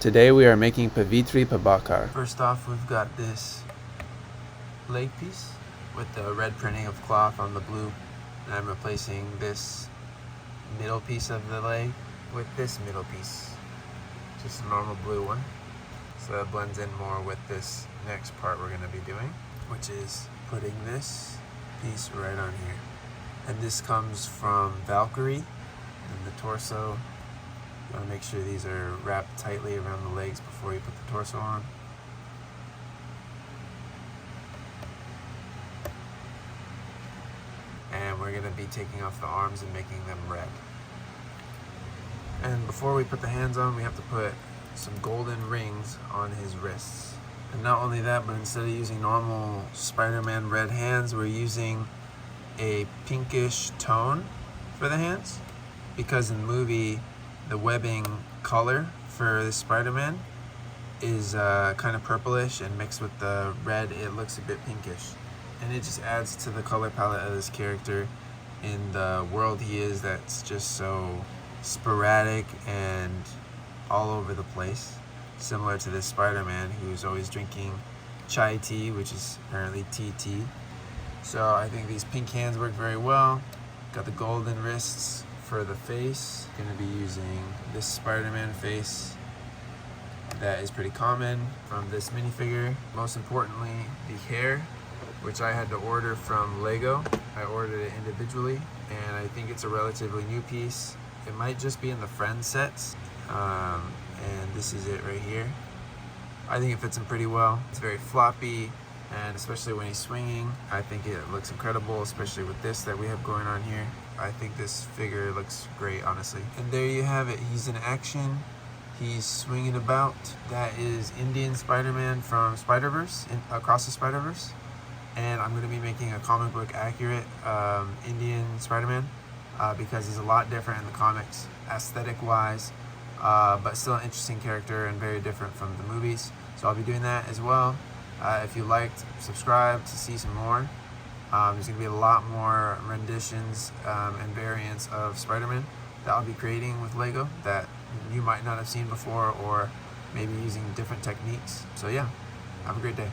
Today we are making Pavitr Prabhakar. First off, we've got this leg piece with the red printing of cloth on the blue, and I'm replacing this middle piece of the leg with this middle piece, just a normal blue one, so that blends in more with this next part we're going to be doing, which is putting this piece right on here. And this comes from Valkyrie, and the torso. You want to make sure these are wrapped tightly around the legs before you put the torso on. And we're going to be taking off the arms and making them red. And before we put the hands on, we have to put some golden rings on his wrists. And not only that, but instead of using normal Spider-Man red hands, we're using a pinkish tone for the hands, because in the movie the webbing color for this Spider-Man is kind of purplish, and mixed with the red it looks a bit pinkish, and it just adds to the color palette of this character in the world he is, that's just so sporadic and all over the place, similar to this Spider-Man who's always drinking chai tea, which is apparently tea. So I think these pink hands work very well. Got the golden wrists for the face. Going to be using this Spider-Man face that is pretty common from this minifigure. Most importantly, the hair, which I had to order from Lego. I ordered it individually, and I think it's a relatively new piece. It might just be in the Friends sets, and this is it right here. I think it fits him pretty well. It's very floppy, and especially when he's swinging, I think it looks incredible, especially with this that we have going on here. I think this figure looks great, honestly. And there you have it. He's in action. He's swinging about. That is Indian Spider-Man from Spider-Verse, Across the Spider-Verse. And I'm going to be making a comic book accurate Indian Spider-Man because he's a lot different in the comics, aesthetic-wise, but still an interesting character and very different from the movies. So I'll be doing that as well. If you liked, subscribe to see some more. There's going to be a lot more renditions and variants of Spider-Man that I'll be creating with Lego that you might not have seen before, or maybe using different techniques. So yeah, have a great day.